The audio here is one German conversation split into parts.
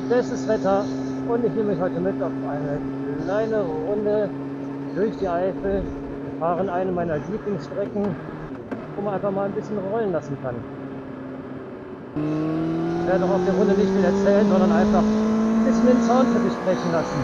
bestes Wetter und ich nehme mich heute mit auf eine kleine Runde durch die Eifel. Wir fahren eine meiner Lieblingsstrecken, wo man einfach mal ein bisschen rollen lassen kann. Ich werde auch auf der Runde nicht viel erzählen, sondern einfach ein bisschen den Sound für sich sprechen lassen.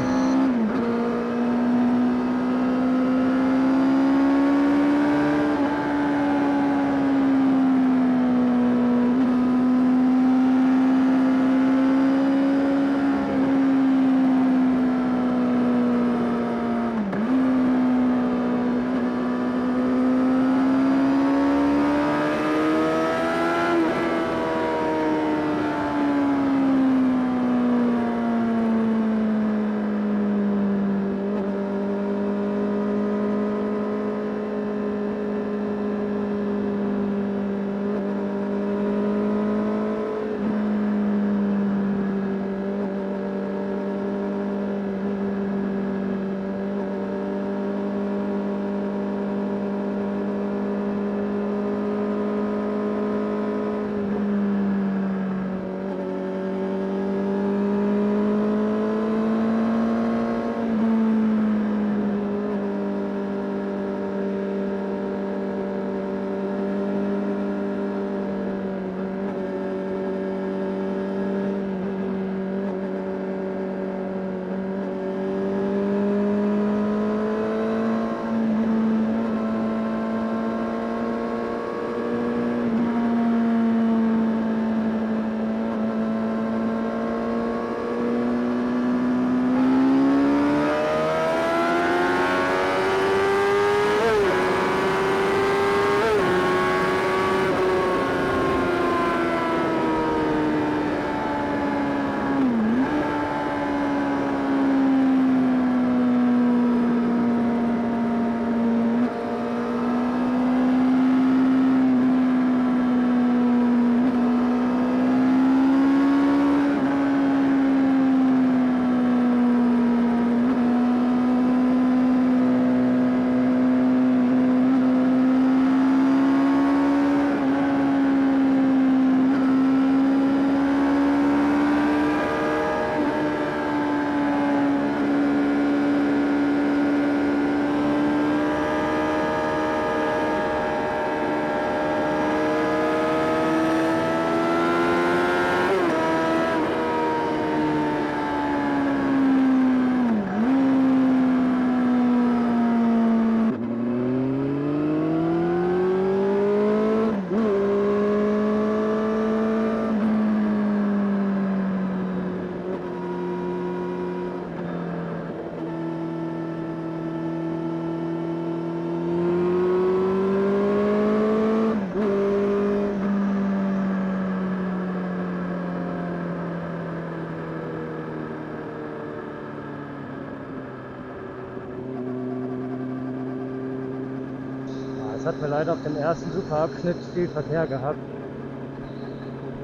Es hat mir leider auf dem ersten Superabschnitt viel Verkehr gehabt.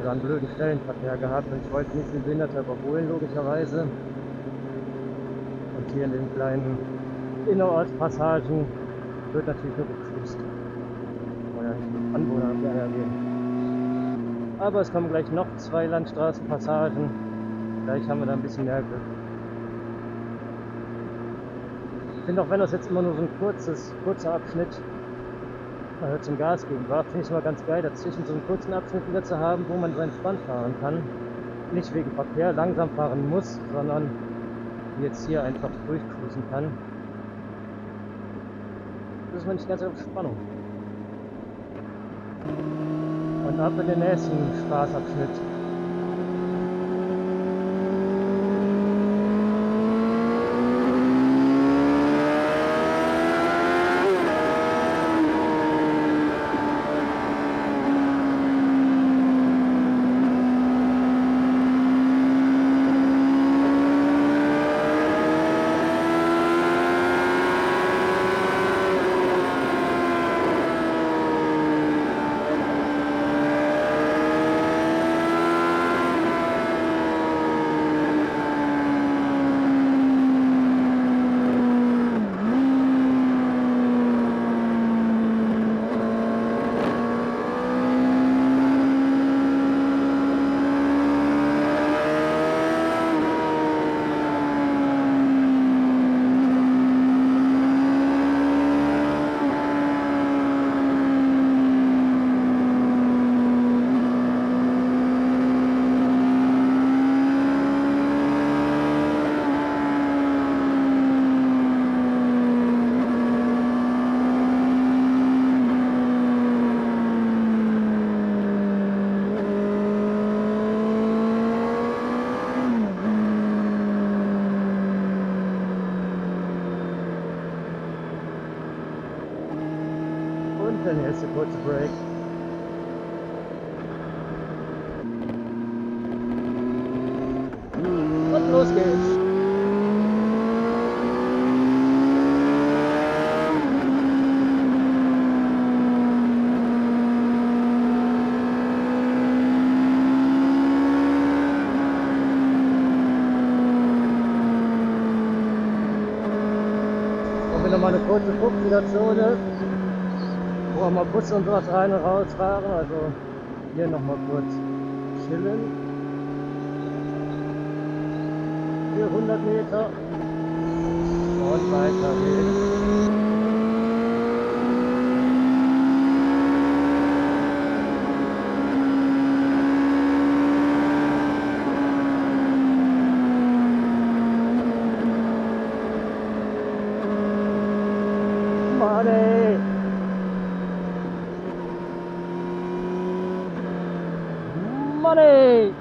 Oder an blöden Stellen Verkehr gehabt. Und ich wollte nicht den Behinderter überholen, logischerweise. Und hier in den kleinen Innerortspassagen wird natürlich nur gegrüßt. Oder die Anwohner reagieren. Aber es kommen gleich noch 2 Landstraßenpassagen. Gleich haben wir da ein bisschen mehr Glück. Ich finde, auch wenn das jetzt immer nur so ein kurzer Abschnitt zum Gas geben war, finde ich es immer ganz geil, dazwischen so einen kurzen Abschnitt wieder zu haben, wo man so entspannt fahren kann. Nicht wegen Verkehr langsam fahren muss, sondern jetzt hier einfach durchcruisen kann. Das ist man nicht ganz auf Spannung. Und ab in den nächsten Spaßabschnitt. Dann hier ist der kurze Break. Und los geht's. Machen wir nochmal eine kurze Fuchswiederzone, wo auch mal Busse und sowas rein und raus fahren. Also hier nochmal kurz chillen. Für 100 Meter und weiter geht's. Money! Money!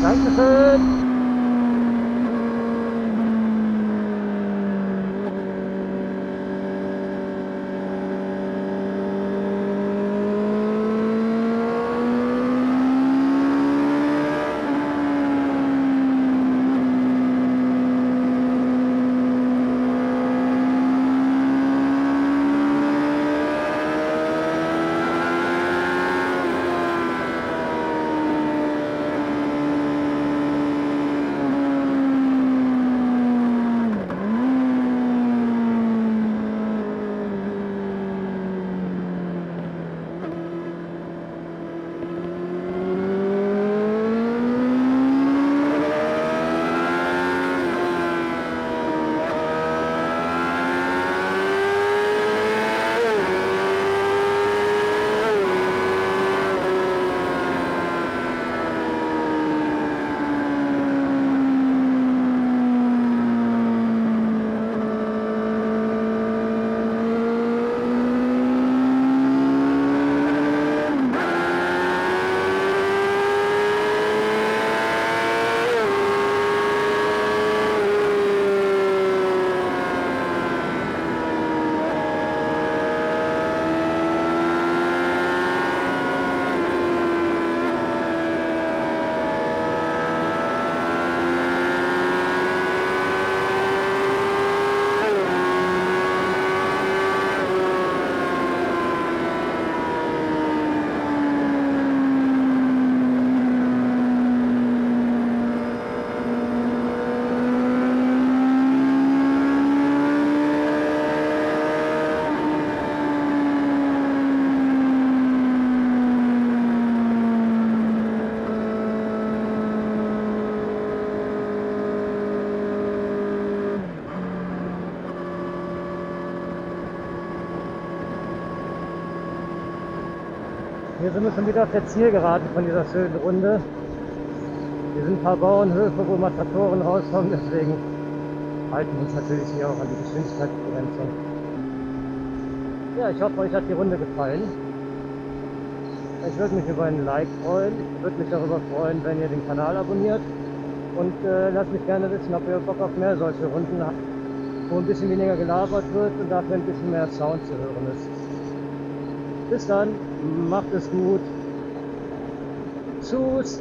Dankeschön! Hier sind wir schon wieder auf der Zielgeraden von dieser schönen Runde. Hier sind ein paar Bauernhöfe, wo mal Traktoren rauskommen, deswegen halten wir uns natürlich hier auch an die Geschwindigkeitsbegrenzung. Ja, ich hoffe, euch hat die Runde gefallen. Ich würde mich über einen Like freuen. Ich würde mich darüber freuen, wenn ihr den Kanal abonniert. Und lasst mich gerne wissen, ob ihr Bock auf mehr solche Runden habt, wo ein bisschen weniger gelabert wird und dafür ein bisschen mehr Sound zu hören ist. Bis dann, macht es gut. Tschüss.